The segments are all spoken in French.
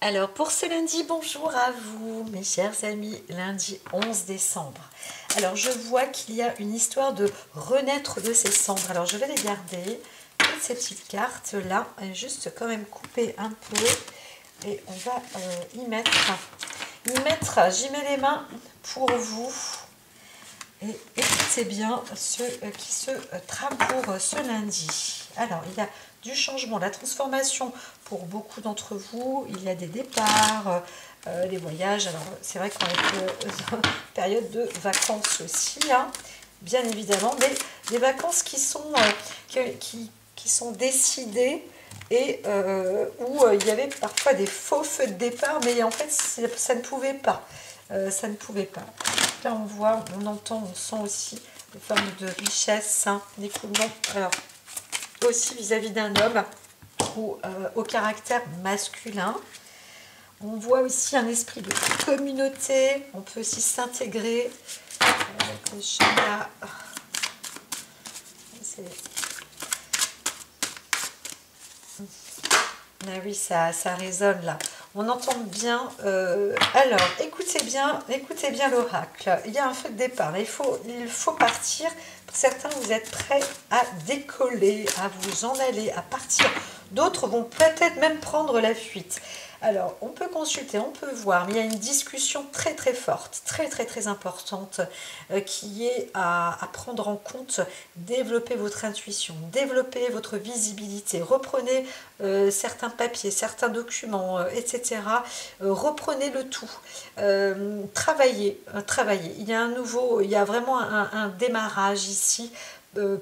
Alors pour ce lundi, bonjour à vous mes chers amis, lundi 11 décembre. Alors je vois qu'il y a une histoire de renaître de ses cendres. Alors je vais les garder, toutes ces petites cartes là, juste quand même couper un peu. Et on va j'y mets les mains pour vous. Et écoutez bien ce qui se trame pour ce lundi. Alors, il y a du changement, la transformation pour beaucoup d'entre vous. Il y a des départs, des voyages. Alors, c'est vrai qu'on est en période de vacances aussi, hein, bien évidemment. Mais des vacances qui sont décidées et où il y avait parfois des faux feux de départ. Mais en fait, ça ne pouvait pas. Ça ne pouvait pas. Là, on voit, on entend, on sent aussi des formes de richesse, hein, d'écoulement. Alors, aussi vis-à-vis d'un homme ou au caractère masculin. On voit aussi un esprit de communauté. On peut aussi s'intégrer avec le chat là. Ah oui, ça résonne là. On entend bien. Alors, écoutez bien l'oracle. Il y a un feu de départ. Il faut partir. Pour certains, vous êtes prêts à décoller, à vous en aller, à partir. D'autres vont peut-être même prendre la fuite. Alors, on peut consulter, on peut voir, mais il y a une discussion très très forte, très très très importante, qui est à prendre en compte. Développer votre intuition, développer votre visibilité, reprenez certains papiers, certains documents, etc. Reprenez le tout. Travaillez. Il y a vraiment un démarrage ici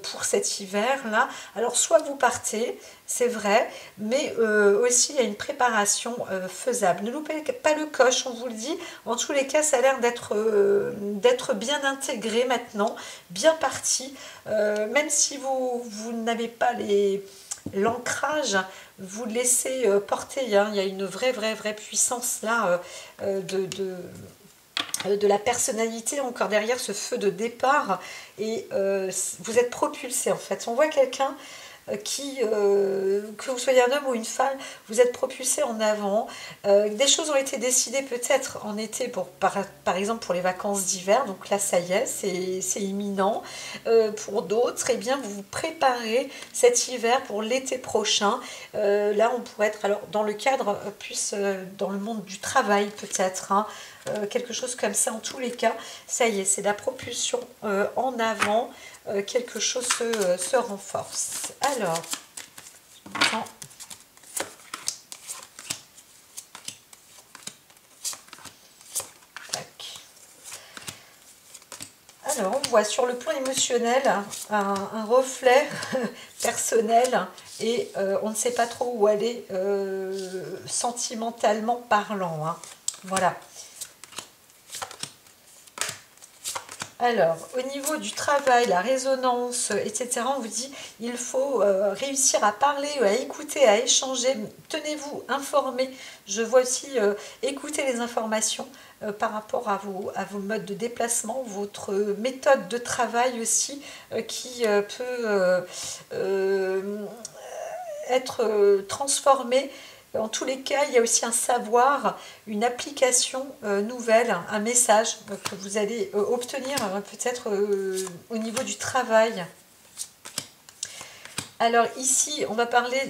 pour cet hiver-là. Alors, soit vous partez, c'est vrai, mais aussi il y a une préparation faisable. Ne loupez pas le coche, on vous le dit. En tous les cas, ça a l'air d'être bien intégré maintenant, bien parti. Même si vous n'avez pas l'ancrage, vous laissez porter. Hein. Il y a une vraie puissance là de la personnalité encore derrière ce feu de départ, et vous êtes propulsé en fait. On voit quelqu'un que vous soyez un homme ou une femme, vous êtes propulsé en avant. Des choses ont été décidées peut-être en été, par exemple pour les vacances d'hiver, donc là ça y est, c'est imminent. Pour d'autres, eh bien, vous vous préparez cet hiver pour l'été prochain. Là on pourrait être alors dans le cadre plus dans le monde du travail peut-être, hein, quelque chose comme ça. En tous les cas, ça y est, c'est la propulsion en avant. Quelque chose se renforce. Alors, on voit sur le plan émotionnel un reflet personnel, et on ne sait pas trop où aller sentimentalement parlant. Hein. Voilà. Alors, au niveau du travail, la résonance, etc., on vous dit il faut réussir à parler, à écouter, à échanger. Tenez-vous informés. Je vois aussi écouter les informations par rapport à vos modes de déplacement, votre méthode de travail aussi qui peut être transformée. En tous les cas, il y a aussi un savoir, une application nouvelle, un message que vous allez obtenir peut-être au niveau du travail. Alors ici, on va parler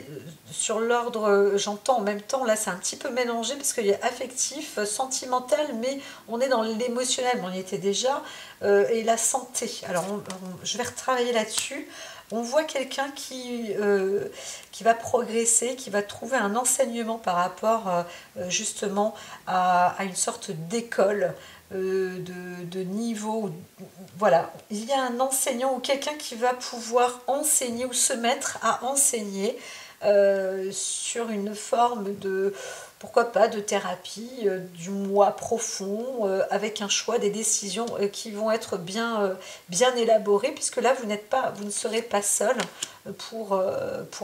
sur l'ordre, j'entends en même temps, là c'est un petit peu mélangé parce qu'il y a affectif, sentimental, mais on est dans l'émotionnel, on y était déjà, et la santé. Alors je vais retravailler là-dessus. On voit quelqu'un qui va progresser, qui va trouver un enseignement par rapport justement à une sorte d'école, de niveau. Voilà, il y a un enseignant ou quelqu'un qui va pouvoir enseigner ou se mettre à enseigner sur une forme de, pourquoi pas, de thérapie, du moi profond, avec un choix, des décisions qui vont être bien élaborées, puisque là vous ne serez pas seul pour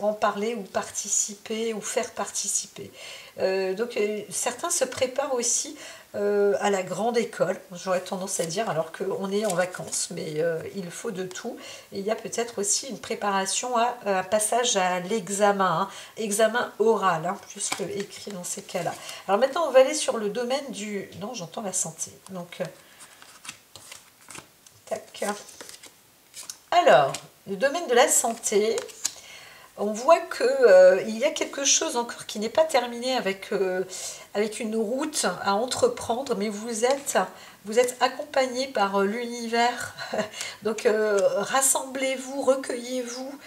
en parler ou participer ou faire participer. Certains se préparent aussi à la grande école, j'aurais tendance à dire, alors qu'on est en vacances, mais il faut de tout. Et il y a peut-être aussi une préparation à un passage à l'examen, hein, examen oral, hein, plus que écrit dans ces cas-là. Alors maintenant, on va aller sur le domaine du... Non, j'entends la santé. Donc, tac. Alors, le domaine de la santé... On voit qu'il y a quelque chose encore qui n'est pas terminé avec une route à entreprendre, mais vous êtes accompagné par l'univers. Donc rassemblez-vous, recueillez-vous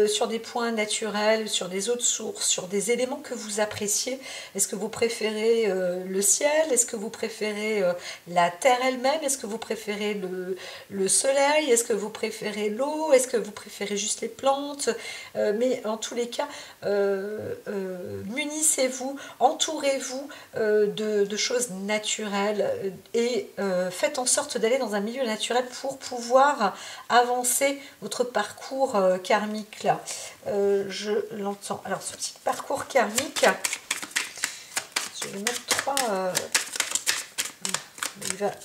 sur des points naturels, sur des eaux de source, sur des éléments que vous appréciez. Est-ce que vous préférez le ciel? Est-ce que vous préférez la terre elle-même? Est-ce que vous préférez le soleil? Est-ce que vous préférez l'eau? Est-ce que vous préférez juste les plantes? Mais en tous les cas, munissez-vous, entourez-vous de choses naturelles et faites en sorte d'aller dans un milieu naturel pour pouvoir avancer votre parcours karmique là. Je l'entends. Alors ce petit parcours karmique, je vais mettre 3...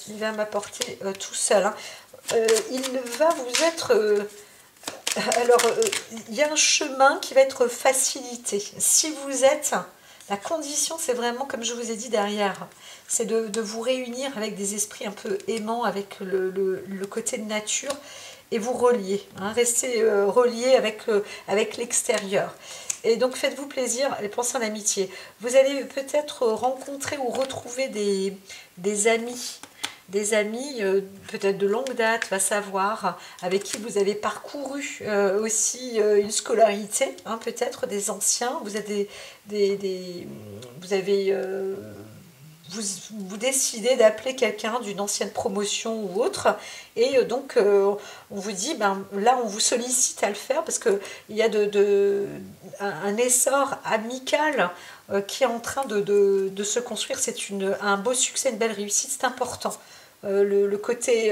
il va m'apporter tout seul. Hein. Il va vous être... Alors, il y a un chemin qui va être facilité. Si vous êtes... La condition, c'est vraiment, comme je vous ai dit derrière, c'est de vous réunir avec des esprits un peu aimants, avec le côté de nature, et vous relier. Hein, restez relié avec l'extérieur. Et donc, faites-vous plaisir et pensez en amitié. Vous allez peut-être rencontrer ou retrouver des amis. Des amis peut-être de longue date, va savoir, avec qui vous avez parcouru aussi une scolarité, hein, peut-être des anciens, vous avez vous décidez d'appeler quelqu'un d'une ancienne promotion ou autre, et donc on vous dit, ben, là on vous sollicite à le faire, parce qu'il y a un essor amical qui est en train de se construire. C'est un beau succès, une belle réussite, c'est important. Le côté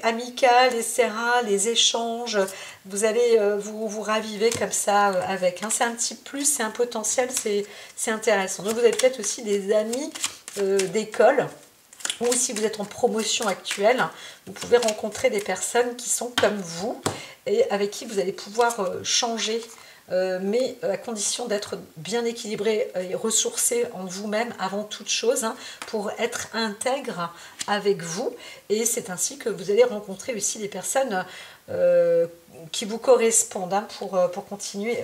amical, etc., les échanges, vous allez vous raviver comme ça avec. Hein. C'est un petit plus, c'est un potentiel, c'est intéressant. Donc vous avez peut-être aussi des amis d'école, ou si vous êtes en promotion actuelle, vous pouvez rencontrer des personnes qui sont comme vous et avec qui vous allez pouvoir changer. Mais à condition d'être bien équilibré et ressourcé en vous-même avant toute chose, hein, pour être intègre avec vous. Et c'est ainsi que vous allez rencontrer aussi des personnes qui vous correspondent, hein, pour continuer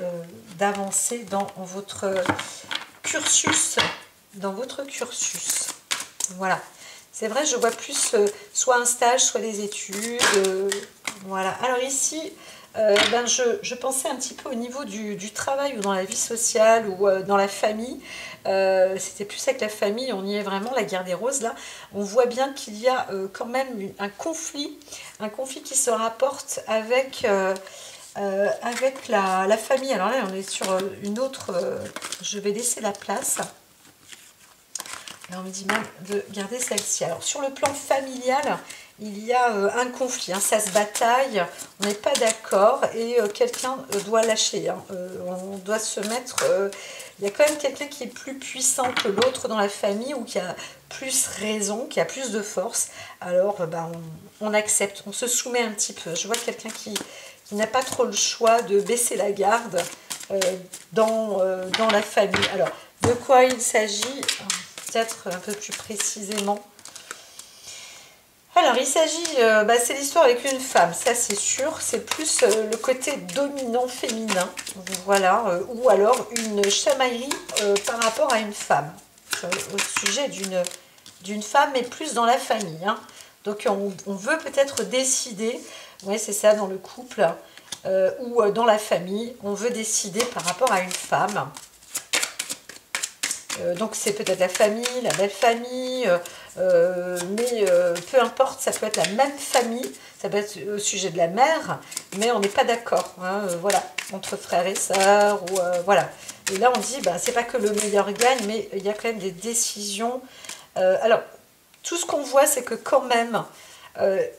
d'avancer dans votre cursus. Voilà. C'est vrai, je vois plus soit un stage, soit des études. Voilà. Alors ici... je pensais un petit peu au niveau du travail ou dans la vie sociale ou dans la famille. C'était plus avec la famille, on y est vraiment, la guerre des roses là. On voit bien qu'il y a quand même un conflit qui se rapporte avec la famille. Alors là, on est sur une autre... je vais laisser la place. Alors, on me dit même de garder celle-ci. Alors, sur le plan familial, il y a un conflit, hein, ça se bataille, on n'est pas d'accord et quelqu'un doit lâcher. Hein, on doit se mettre... il y a quand même quelqu'un qui est plus puissant que l'autre dans la famille ou qui a plus raison, qui a plus de force. Alors, on accepte, on se soumet un petit peu. Je vois quelqu'un qui n'a pas trop le choix de baisser la garde dans la famille. Alors, de quoi il s'agit ? Peut-être un peu plus précisément. Alors, il s'agit, c'est l'histoire avec une femme, ça c'est sûr, c'est plus le côté dominant féminin, voilà, ou alors une chamaillerie par rapport à une femme, au sujet d'une femme, mais plus dans la famille. Hein. Donc, on veut peut-être décider, oui, c'est ça, dans le couple, ou dans la famille, on veut décider par rapport à une femme. Donc c'est peut-être la famille, la belle famille, mais peu importe, ça peut être la même famille, ça peut être au sujet de la mère, mais on n'est pas d'accord, hein, voilà, entre frères et sœurs, ou voilà. Et là on dit, c'est pas que le meilleur gagne, mais il y a quand même des décisions. Alors, tout ce qu'on voit, c'est que quand même,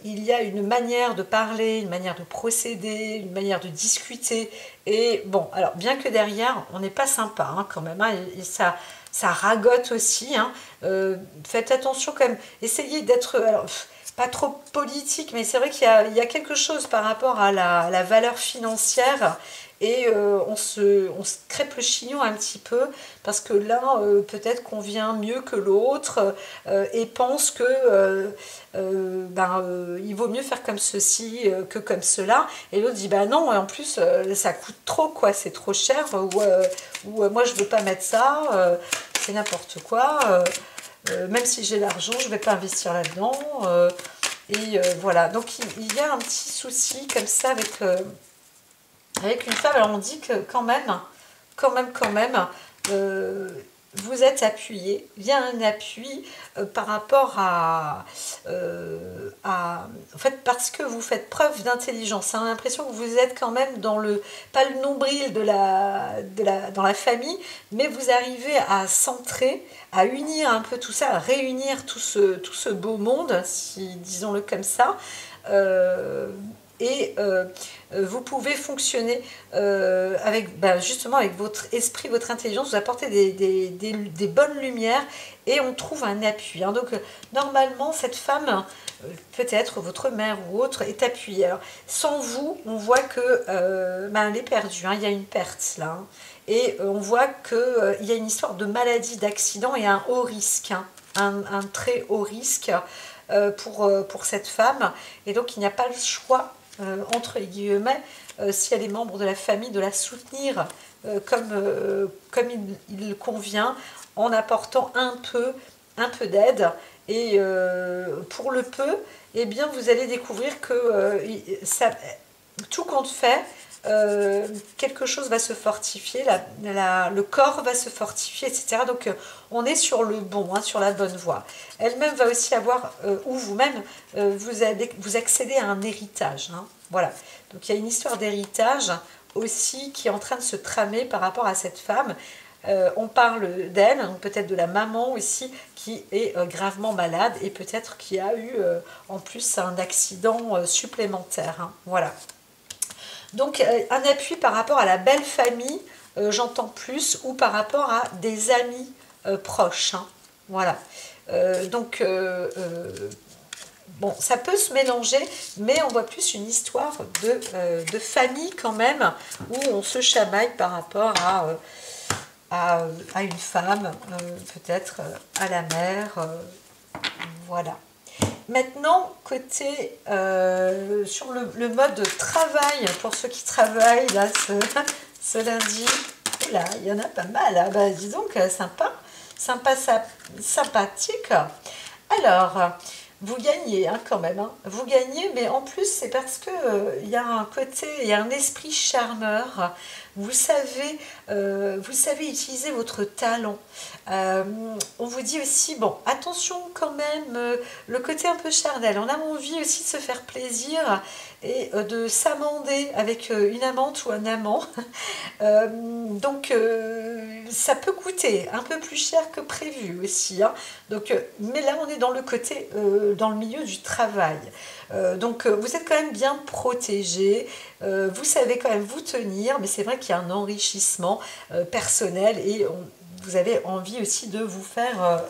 il y a une manière de parler, une manière de procéder, une manière de discuter. Et bon, alors bien que derrière, on n'est pas sympa hein, quand même, hein, et ça ragote aussi. Hein. Faites attention quand même, essayez d'être... Alors, pas trop politique, mais c'est vrai qu'il y a quelque chose par rapport à la valeur financière et on se crêpe le chignon un petit peu parce que l'un peut-être convient mieux que l'autre et pense que il vaut mieux faire comme ceci que comme cela et l'autre dit bah non en plus ça coûte trop quoi, c'est trop cher ou moi je veux pas mettre ça, c'est n'importe quoi. Même si j'ai l'argent, je ne vais pas investir là-dedans. Voilà, donc il y a un petit souci comme ça avec une femme. Alors on dit que quand même, vous êtes appuyé. Il y a un appui par rapport en fait, parce que vous faites preuve d'intelligence. On a l'impression que vous êtes quand même dans pas le nombril dans la famille, mais vous arrivez à centrer, à unir un peu tout ça, à réunir tout ce beau monde, si, disons-le comme ça. Vous pouvez fonctionner justement avec votre esprit, votre intelligence, vous apportez des bonnes lumières et on trouve un appui. Hein. Donc normalement cette femme, peut-être votre mère ou autre, est appuyée. Alors, sans vous, on voit que elle est perdue, hein. Il y a une perte là. Hein. Et on voit qu'il y a une histoire de maladie, d'accident et un haut risque, hein. Un très haut risque pour cette femme. Et donc il n'y a pas le choix entre guillemets, si elle est membre de la famille, de la soutenir comme il convient, en apportant un peu d'aide. Et pour le peu, eh bien, vous allez découvrir que tout compte fait, quelque chose va se fortifier, le corps va se fortifier, etc. Donc on est sur le bon, hein, sur la bonne voie. Elle-même va aussi avoir, ou vous-même, vous accédez à un héritage. Hein, voilà. Donc il y a une histoire d'héritage aussi qui est en train de se tramer par rapport à cette femme. On parle d'elle, peut-être de la maman aussi, qui est gravement malade et peut-être qui a eu en plus un accident supplémentaire. Hein, voilà. Donc un appui par rapport à la belle famille, j'entends plus, ou par rapport à des amis proches. Hein, voilà. Bon, ça peut se mélanger, mais on voit plus une histoire de famille quand même, où on se chamaille par rapport à une femme, peut-être à la mère, voilà. Maintenant, côté sur le mode travail, pour ceux qui travaillent là ce lundi, là, il y en a pas mal, hein. Bah, dis donc, sympathique. Alors, vous gagnez hein, quand même, hein. Vous gagnez, mais en plus c'est parce que il y a un côté, il y a un esprit charmeur. Vous savez utiliser votre talent. On vous dit aussi, bon, attention quand même, le côté un peu charnel. On a envie aussi de se faire plaisir et de s'amender avec une amante ou un amant. Donc, ça peut coûter un peu plus cher que prévu aussi. Hein. Donc, mais là, on est dans le côté, dans le milieu du travail. Donc, vous êtes quand même bien protégé. Vous savez quand même vous tenir, mais c'est vrai qu'il y a un enrichissement personnel et vous avez envie aussi de vous faire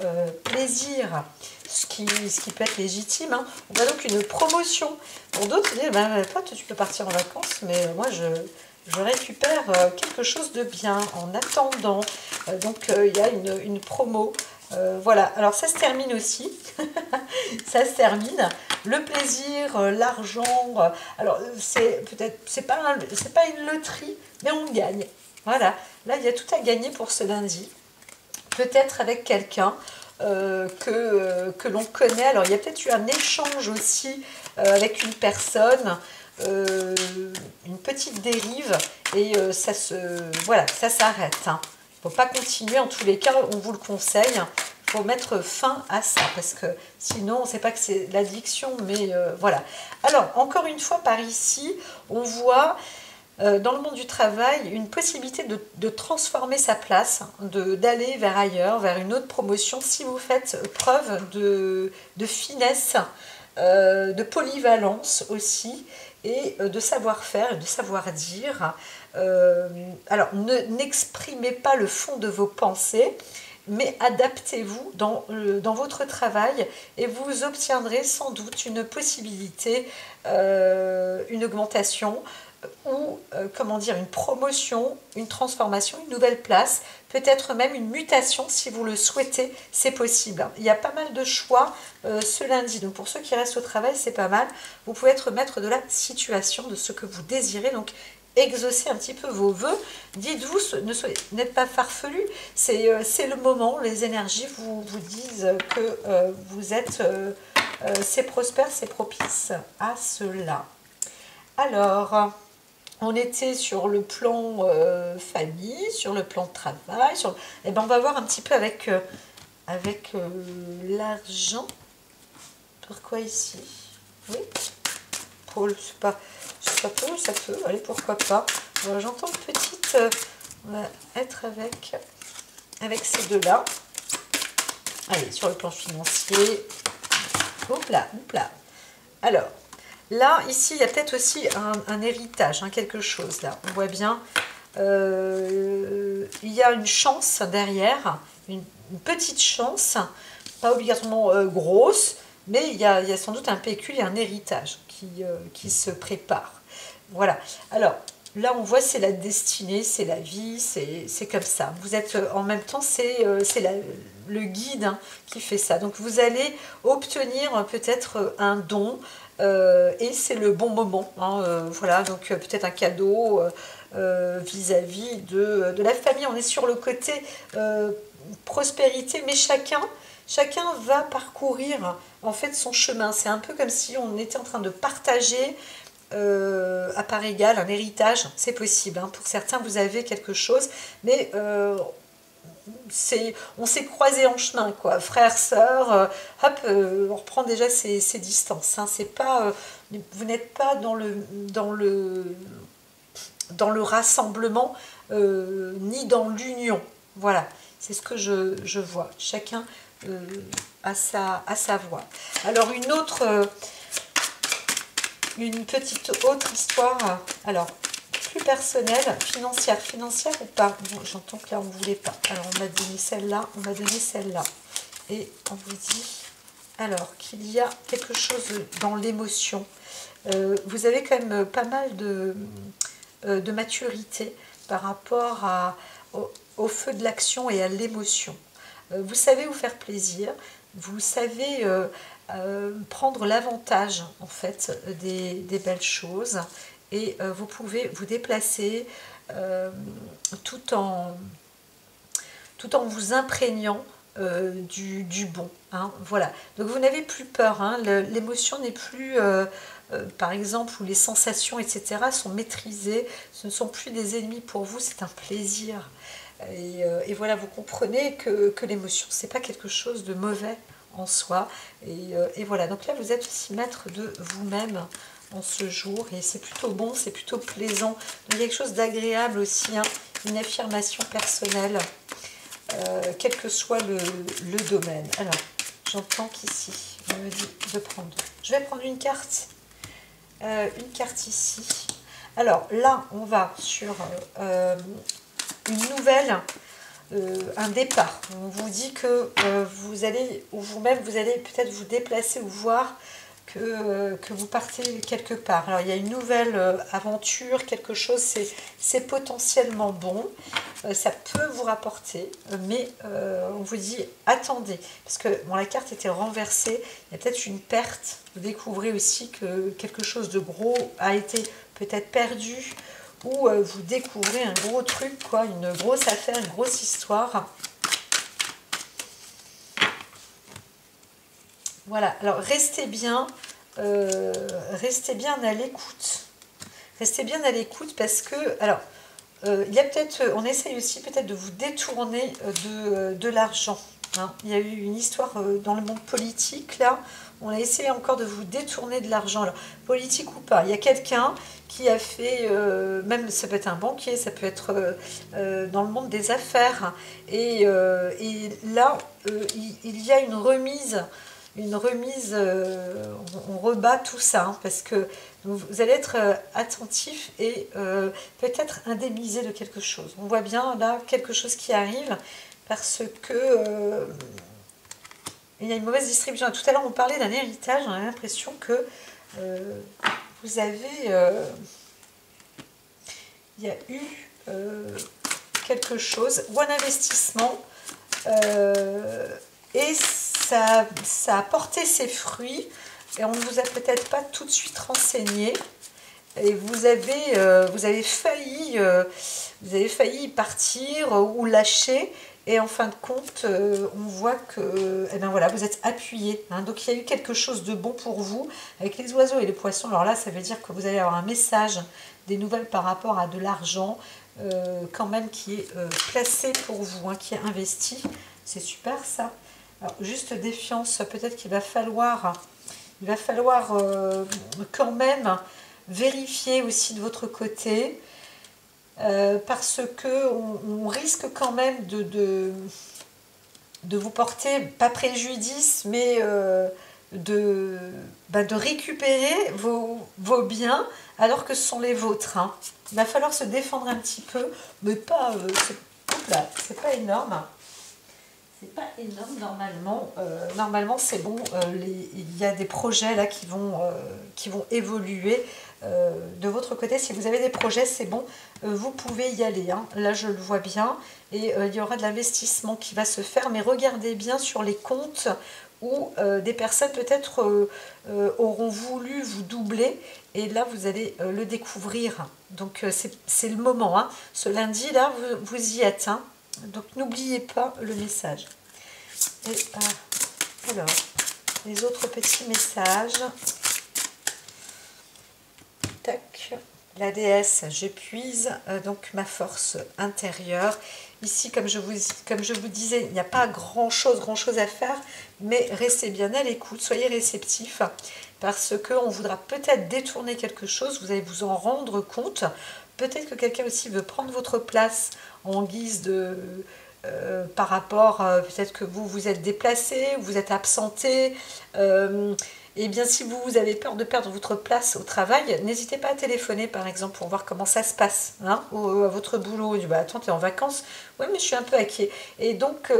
plaisir, ce qui peut être légitime. Hein. On voit donc une promotion. Pour d'autres, ils disent, ben, toi, tu peux partir en vacances, mais moi, je récupère quelque chose de bien en attendant. Donc, il y a une promo. Voilà, alors ça se termine aussi. Ça se termine. Le plaisir, l'argent. Alors, c'est pas une loterie, mais on gagne. Voilà, là, il y a tout à gagner pour ce lundi. Peut-être avec quelqu'un que l'on connaît. Alors, il y a peut-être eu un échange aussi avec une personne, une petite dérive, et ça s'arrête. Hein. Il ne faut pas continuer, en tous les cas, on vous le conseille. Il faut mettre fin à ça, parce que sinon, on ne sait pas que c'est l'addiction, mais voilà. Alors, encore une fois, par ici, on voit dans le monde du travail une possibilité de transformer sa place, d'aller vers ailleurs, vers une autre promotion, si vous faites preuve de finesse de polyvalence aussi, et de savoir-faire et de savoir-dire. Alors, n'exprimez pas le fond de vos pensées, mais adaptez-vous dans votre travail et vous obtiendrez sans doute une possibilité, une augmentation ou comment dire, une promotion, une transformation, une nouvelle place, peut-être même une mutation si vous le souhaitez, c'est possible. Il y a pas mal de choix ce lundi, donc pour ceux qui restent au travail, c'est pas mal. Vous pouvez être maître de la situation, de ce que vous désirez, donc exaucez un petit peu vos vœux. Dites-vous, n'êtes pas farfelu, c'est le moment, les énergies vous disent que vous êtes, c'est prospère, c'est propice à cela. Alors, on était sur le plan famille, sur le plan travail, eh ben, on va voir un petit peu avec, l'argent. Pourquoi ici? Oui, Paul, c'est pas... Ça peut, allez, pourquoi pas. J'entends une petite... on va être avec ces deux-là. Allez, sur le plan financier. Hop là, hop là. Alors, là, ici, il y a peut-être aussi un héritage, hein, quelque chose, là. On voit bien, il y a une chance derrière, une petite chance, pas obligatoirement grosse, mais il y a sans doute un pécule et un héritage qui se prépare. Voilà. Alors, là, on voit, c'est la destinée, c'est la vie, c'est comme ça. Vous êtes, en même temps, c'est le guide, hein, qui fait ça. Donc, vous allez obtenir peut-être un don, et c'est le bon moment, hein, voilà, donc peut-être un cadeau vis-à-vis de la famille. On est sur le côté prospérité, mais chacun va parcourir en fait son chemin. C'est un peu comme si on était en train de partager à part égale un héritage. C'est possible, hein. Pour certains, vous avez quelque chose, mais on s'est croisés en chemin, quoi, frères, sœurs, hop, on reprend déjà ses distances, hein. C'est pas, vous n'êtes pas dans le rassemblement, ni dans l'union. Voilà, c'est ce que je vois. Chacun a sa voix. Alors une petite autre histoire, alors plus personnelle, financière ou pas. Bon, j'entends que là on ne voulait pas. Alors on m'a donné celle-là, on va donner celle-là. Et on vous dit alors qu'il y a quelque chose dans l'émotion. Vous avez quand même pas mal de maturité par rapport au feu de l'action et à l'émotion. Vous savez vous faire plaisir, vous savez prendre l'avantage en fait des belles choses, et vous pouvez vous déplacer tout en vous imprégnant du bon, hein, voilà. Donc vous n'avez plus peur, hein, l'émotion n'est plus par exemple, où les sensations, etc. sont maîtrisées, ce ne sont plus des ennemis pour vous, c'est un plaisir. Et voilà, vous comprenez que l'émotion, c'est pas quelque chose de mauvais en soi. Et voilà, donc là, vous êtes aussi maître de vous-même en ce jour, et c'est plutôt bon, c'est plutôt plaisant. Donc, il y a quelque chose d'agréable aussi, hein, une affirmation personnelle, quel que soit le domaine. Alors, j'entends qu'ici, on me dit de prendre. Je vais prendre une carte ici. Alors là, on va sur une nouvelle, un départ. On vous dit que vous allez, ou vous-même, vous allez peut-être vous déplacer ou voir que vous partez quelque part. Alors il y a une nouvelle aventure, quelque chose, c'est potentiellement bon, ça peut vous rapporter, mais on vous dit attendez, parce que bon, la carte était renversée, il y a peut-être une perte, vous découvrez aussi que quelque chose de gros a été peut-être perdu, ou vous découvrez un gros truc, quoi, une grosse affaire, une grosse histoire. Voilà, alors restez bien à l'écoute. Restez bien à l'écoute parce que, alors, il y a peut-être, on essaye aussi peut-être de vous détourner de l'argent, hein. Il y a eu une histoire dans le monde politique, là, on a essayé encore de vous détourner de l'argent, alors, politique ou pas. Il y a quelqu'un qui a fait, même ça peut être un banquier, ça peut être dans le monde des affaires, et là, il y a une remise une remise, on rebat tout ça, hein, parce que vous allez être attentif et peut-être indemnisé de quelque chose. On voit bien là quelque chose qui arrive parce que il y a une mauvaise distribution. Tout à l'heure on parlait d'un héritage, on a l'impression que vous avez... il y a eu quelque chose ou un investissement et ça a porté ses fruits et on ne vous a peut-être pas tout de suite renseigné et vous avez failli partir ou lâcher et en fin de compte on voit que eh ben voilà, vous êtes appuyé, hein. Donc il y a eu quelque chose de bon pour vous avec les oiseaux et les poissons. Alors là ça veut dire que vous allez avoir un message, des nouvelles par rapport à de l'argent quand même qui est placé pour vous, hein, qui est investi. C'est super ça. Alors juste défiance, peut-être qu'il va falloir quand même vérifier aussi de votre côté parce que on risque quand même de vous porter, pas préjudice, mais de récupérer vos biens alors que ce sont les vôtres, hein. Il va falloir se défendre un petit peu, mais pas... c'est pas énorme. C'est pas énorme normalement. Normalement c'est bon. Il y a des projets là qui vont évoluer de votre côté. Si vous avez des projets, c'est bon. Vous pouvez y aller, hein. Là je le vois bien. Et il y aura de l'investissement qui va se faire. Mais regardez bien sur les comptes où des personnes peut-être auront voulu vous doubler. Et là vous allez le découvrir. Donc c'est le moment, hein. Ce lundi là vous y êtes, hein. Donc n'oubliez pas le message. Et alors, les autres petits messages. Tac. La déesse, j'épuise donc ma force intérieure. Ici, comme je vous disais, il n'y a pas grand chose à faire, mais restez bien à l'écoute, soyez réceptifs, parce qu'on voudra peut-être détourner quelque chose, vous allez vous en rendre compte. Peut-être que quelqu'un aussi veut prendre votre place en guise de... par rapport, peut-être que vous êtes déplacé, vous êtes absenté, et bien si vous avez peur de perdre votre place au travail, n'hésitez pas à téléphoner par exemple pour voir comment ça se passe, hein, à votre boulot. On dit, bah attends, t'es en vacances? Oui, mais je suis un peu inquiet. Et donc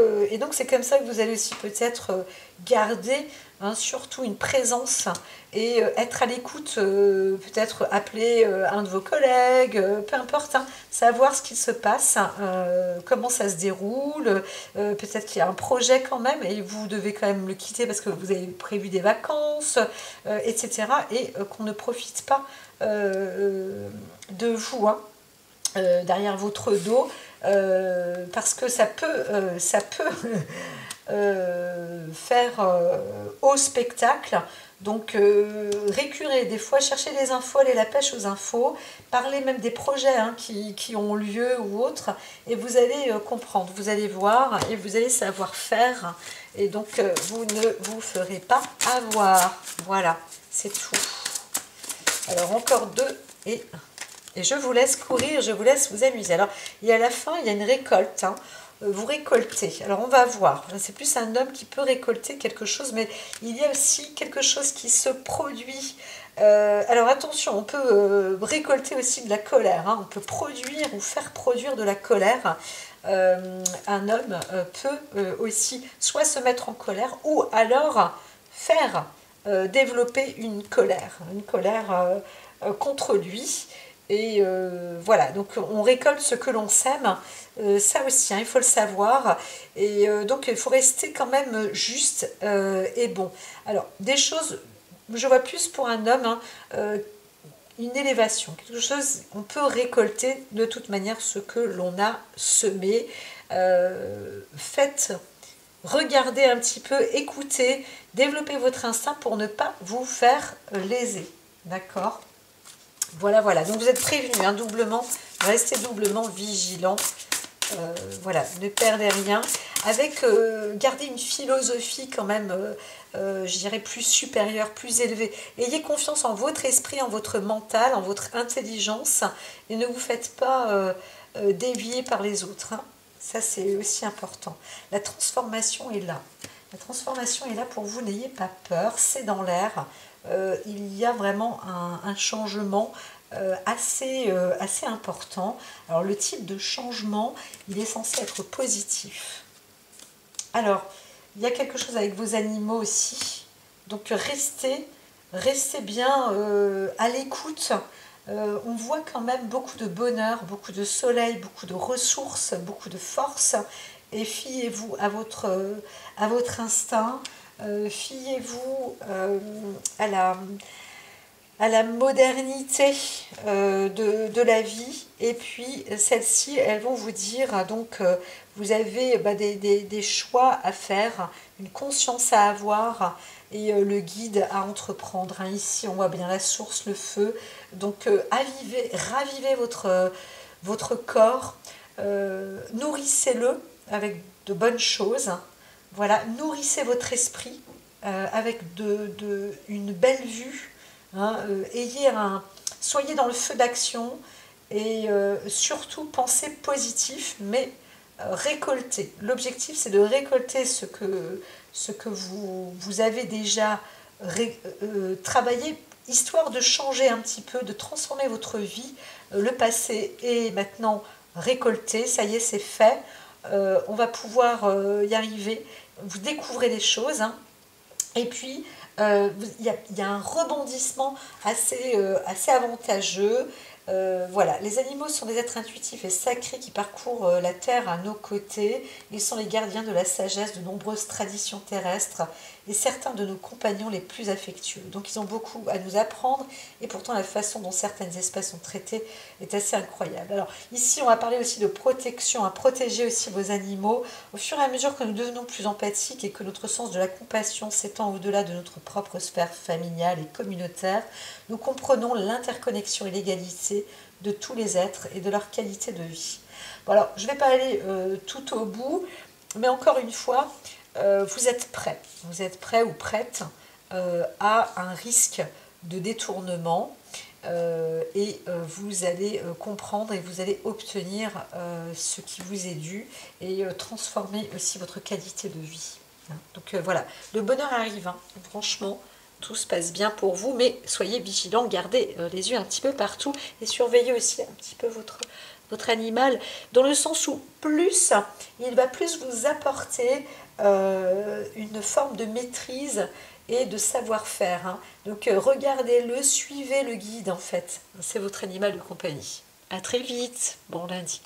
c'est comme ça que vous allez aussi peut-être garder, hein, surtout une présence et être à l'écoute, peut-être appeler un de vos collègues, peu importe, hein, savoir ce qu'il se passe, comment ça se déroule, peut-être qu'il y a un projet quand même et vous devez quand même le quitter parce que vous avez prévu des vacances, etc. Et qu'on ne profite pas de vous, hein, derrière votre dos, parce que ça peut faire au spectacle. Donc récurer des fois, chercher des infos, aller la pêche aux infos, parler même des projets, hein, qui ont lieu ou autres, et vous allez comprendre, vous allez voir et vous allez savoir faire, et donc vous ne vous ferez pas avoir. Voilà, c'est tout. Alors encore deux et je vous laisse courir, je vous laisse vous amuser. Alors il y a à la fin, il y a une récolte, hein. Vous récoltez. Alors on va voir, c'est plus un homme qui peut récolter quelque chose, mais il y a aussi quelque chose qui se produit. Alors attention, on peut récolter aussi de la colère, hein. On peut produire ou faire produire de la colère. Un homme peut aussi soit se mettre en colère ou alors faire développer une colère contre lui. Et voilà, donc on récolte ce que l'on sème, ça aussi, hein, il faut le savoir. Et donc il faut rester quand même juste et bon. Alors, des choses, je vois plus pour un homme, hein, une élévation, quelque chose, on peut récolter de toute manière ce que l'on a semé. Faites, regardez un petit peu, écoutez, développez votre instinct pour ne pas vous faire léser, d'accord ? Voilà, voilà. Donc vous êtes prévenus, hein, doublement. Restez doublement vigilants. Voilà, ne perdez rien. Avec, gardez une philosophie quand même, je dirais, plus supérieure, plus élevée. Ayez confiance en votre esprit, en votre mental, en votre intelligence. Et ne vous faites pas dévier par les autres, hein. Ça, c'est aussi important. La transformation est là. La transformation est là pour vous, n'ayez pas peur, c'est dans l'air. Il y a vraiment un changement assez important. Alors le type de changement, il est censé être positif. Alors, il y a quelque chose avec vos animaux aussi. Donc restez bien à l'écoute. On voit quand même beaucoup de bonheur, beaucoup de soleil, beaucoup de ressources, beaucoup de force. Et fiez-vous à votre instinct. Fiez-vous à la modernité de la vie. Et puis celles-ci, elles vont vous dire, donc vous avez des choix à faire, une conscience à avoir et le guide à entreprendre. Hein. Ici, on voit bien la source, le feu. Donc ravivez votre corps, nourrissez-le avec de bonnes choses. Voilà, nourrissez votre esprit avec une belle vue. Hein, soyez dans le feu d'action et surtout pensez positif, mais récoltez. L'objectif, c'est de récolter ce que vous avez déjà travaillé, histoire de changer un petit peu, de transformer votre vie. Le passé est maintenant récolté, ça y est, c'est fait. On va pouvoir y arriver. Vous découvrez des choses, hein. Et puis, il y a un rebondissement assez avantageux. Voilà, les animaux sont des êtres intuitifs et sacrés qui parcourent la terre à nos côtés. Ils sont les gardiens de la sagesse de nombreuses traditions terrestres et certains de nos compagnons les plus affectueux. Donc ils ont beaucoup à nous apprendre et pourtant la façon dont certaines espèces sont traitées est assez incroyable. Alors ici on va parler aussi de protection, à protéger aussi vos animaux. Au fur et à mesure que nous devenons plus empathiques et que notre sens de la compassion s'étend au-delà de notre propre sphère familiale et communautaire, nous comprenons l'interconnexion et l'égalité de tous les êtres et de leur qualité de vie. Bon alors, je ne vais pas aller tout au bout, mais encore une fois, vous êtes prêts. Vous êtes prêts ou prêtes à un risque de détournement et vous allez comprendre et vous allez obtenir ce qui vous est dû et transformer aussi votre qualité de vie. Donc voilà, le bonheur arrive, hein, franchement. Tout se passe bien pour vous, mais soyez vigilants, gardez les yeux un petit peu partout et surveillez aussi un petit peu votre animal, dans le sens où il va plus vous apporter une forme de maîtrise et de savoir-faire. Hein. Donc regardez-le, suivez le guide en fait. C'est votre animal de compagnie. À très vite, bon lundi.